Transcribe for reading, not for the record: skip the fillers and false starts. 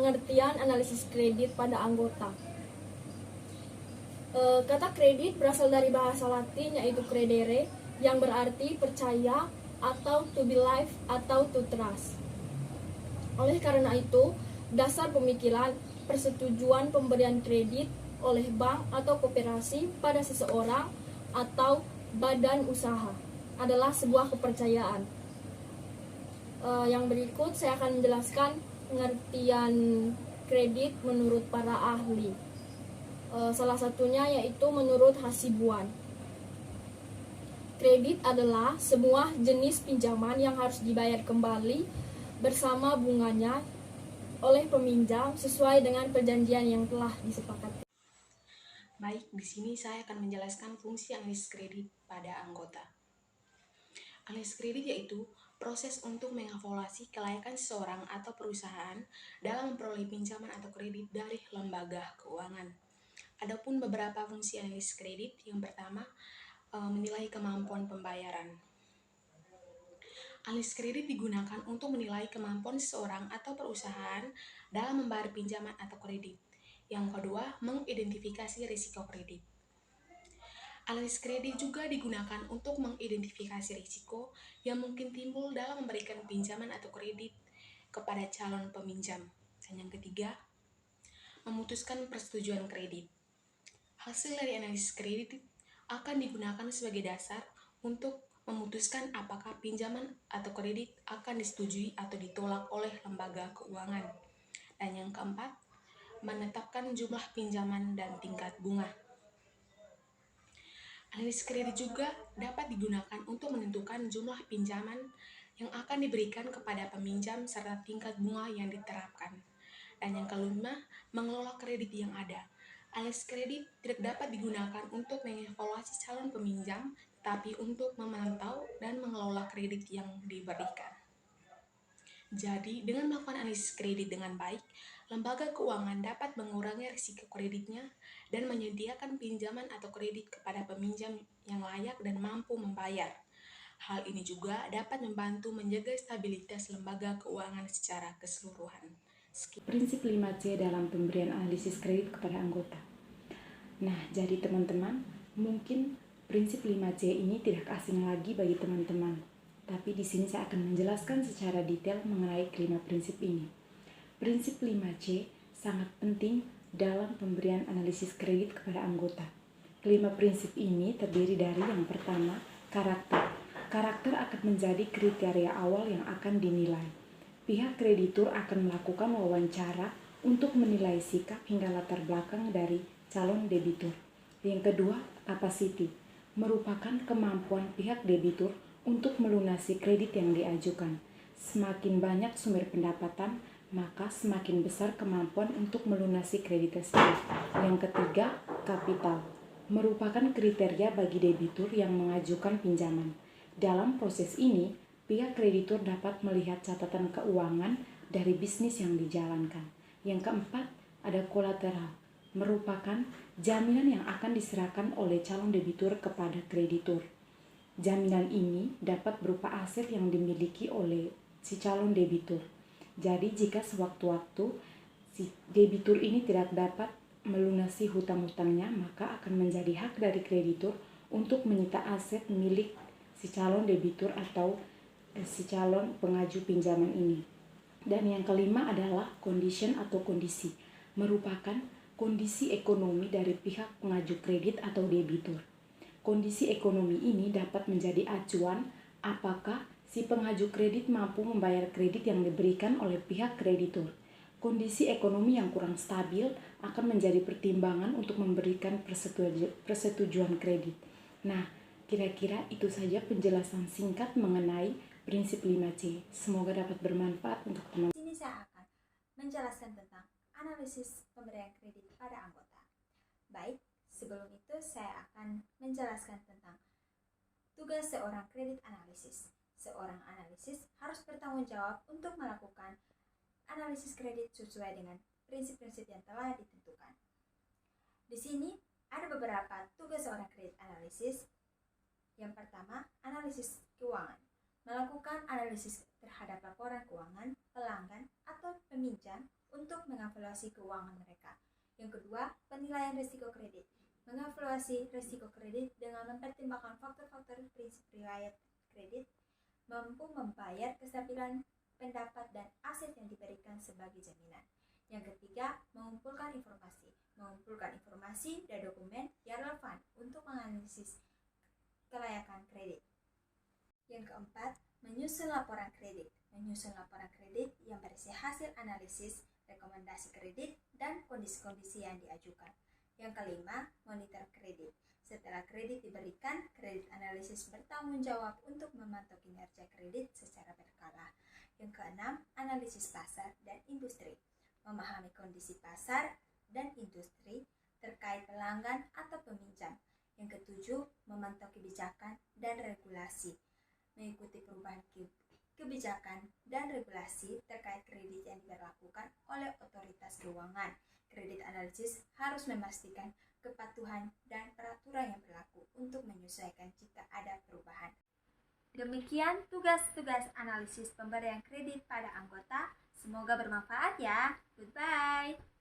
Pengertian analisis kredit pada anggota. Kata kredit berasal dari bahasa Latin yaitu credere, yang berarti percaya atau to believe atau to trust. Oleh karena itu, dasar pemikiran persetujuan pemberian kredit oleh bank atau koperasi pada seseorang atau badan usaha adalah sebuah kepercayaan. Yang berikut saya akan menjelaskan pengertian kredit menurut para ahli. Salah satunya yaitu menurut Hasibuan. Kredit adalah semua jenis pinjaman yang harus dibayar kembali bersama bunganya oleh peminjam sesuai dengan perjanjian yang telah disepakati. Baik, di sini saya akan menjelaskan fungsi analisis kredit pada anggota. Analisis kredit yaitu proses untuk mengevaluasi kelayakan seseorang atau perusahaan dalam memperoleh pinjaman atau kredit dari lembaga keuangan. Adapun beberapa fungsi analisis kredit, yang pertama, menilai kemampuan pembayaran. Analisis kredit digunakan untuk menilai kemampuan seseorang atau perusahaan dalam membayar pinjaman atau kredit. Yang kedua, mengidentifikasi risiko kredit. Analisis kredit juga digunakan untuk mengidentifikasi risiko yang mungkin timbul dalam memberikan pinjaman atau kredit kepada calon peminjam. Dan yang ketiga, memutuskan persetujuan kredit. Hasil dari analisis kredit akan digunakan sebagai dasar untuk memutuskan apakah pinjaman atau kredit akan disetujui atau ditolak oleh lembaga keuangan. Dan yang keempat, menetapkan jumlah pinjaman dan tingkat bunga. Analisis kredit juga dapat digunakan untuk menentukan jumlah pinjaman yang akan diberikan kepada peminjam serta tingkat bunga yang diterapkan. Dan yang kelima, mengelola kredit yang ada. Analisis kredit tidak dapat digunakan untuk mengevaluasi calon peminjam, tapi untuk memantau dan mengelola kredit yang diberikan. Jadi, dengan melakukan analisis kredit dengan baik, lembaga keuangan dapat mengurangi risiko kreditnya dan menyediakan pinjaman atau kredit kepada peminjam yang layak dan mampu membayar. Hal ini juga dapat membantu menjaga stabilitas lembaga keuangan secara keseluruhan. Prinsip 5C dalam pemberian analisis kredit kepada anggota. Nah, jadi teman-teman, mungkin prinsip 5C ini tidak asing lagi bagi teman-teman. Tapi di sini saya akan menjelaskan secara detail mengenai kelima prinsip ini. Prinsip 5C sangat penting dalam pemberian analisis kredit kepada anggota. Kelima prinsip ini terdiri dari yang pertama, karakter. Karakter akan menjadi kriteria awal yang akan dinilai. Pihak kreditur akan melakukan wawancara untuk menilai sikap hingga latar belakang dari calon debitur. Yang kedua, capacity, merupakan kemampuan pihak debitur untuk melunasi kredit yang diajukan. Semakin banyak sumber pendapatan, maka semakin besar kemampuan untuk melunasi kredit tersebut. Yang ketiga, kapital, merupakan kriteria bagi debitur yang mengajukan pinjaman. Dalam proses ini, pihak kreditur dapat melihat catatan keuangan dari bisnis yang dijalankan. Yang keempat, ada kolateral, merupakan jaminan yang akan diserahkan oleh calon debitur kepada kreditur. Jaminan ini dapat berupa aset yang dimiliki oleh si calon debitur. Jadi jika sewaktu-waktu si debitur ini tidak dapat melunasi hutang-hutangnya, maka akan menjadi hak dari kreditur untuk menyita aset milik si calon debitur atau si calon pengaju pinjaman ini. Dan yang kelima adalah condition atau kondisi, merupakan kondisi ekonomi dari pihak pengaju kredit atau debitur. Kondisi ekonomi ini dapat menjadi acuan apakah si pengaju kredit mampu membayar kredit yang diberikan oleh pihak kreditur. Kondisi ekonomi yang kurang stabil akan menjadi pertimbangan untuk memberikan persetujuan kredit. Nah, kira-kira itu saja penjelasan singkat mengenai prinsip 5C. Semoga dapat bermanfaat untuk teman-teman. Di sini saya akan menjelaskan tentang analisis pemberian kredit pada anggota. Baik, sebelum itu saya akan menjelaskan tentang tugas seorang kredit analisis. Seorang analisis harus bertanggung jawab untuk melakukan analisis kredit sesuai dengan prinsip-prinsip yang telah ditentukan. Di sini ada beberapa tugas seorang kredit analisis. Yang pertama, analisis keuangan. Melakukan analisis terhadap laporan keuangan pelanggan atau peminjam untuk mengevaluasi keuangan mereka. Yang kedua, penilaian risiko kredit. Mengevaluasi risiko kredit dengan mempertimbangkan faktor-faktor prinsip riwayat kredit, mampu membayar kestabilan pendapat dan aset yang diberikan sebagai jaminan. Yang ketiga, mengumpulkan informasi. Mengumpulkan informasi dan dokumen yang relevan untuk menganalisis kelayakan kredit. Yang keempat, menyusun laporan kredit. Menyusun laporan kredit yang berisi hasil analisis, rekomendasi kredit, dan kondisi-kondisi yang diajukan. Yang kelima, monitor kredit. Setelah kredit diberikan, kredit analisis bertanggung jawab untuk memantau kinerja kredit secara berkala. Yang keenam, analisis pasar dan industri. Memahami kondisi pasar dan industri terkait pelanggan atau peminjam. Yang ketujuh, memantau kebijakan dan regulasi. Mengikuti perubahan kebijakan dan regulasi terkait kredit yang diberlakukan oleh otoritas keuangan. Kredit analisis harus memastikan kepatuhan dan peraturan yang berlaku untuk menyesuaikan jika ada perubahan. Demikian tugas-tugas analisis pemberian kredit pada anggota. Semoga bermanfaat ya. Goodbye.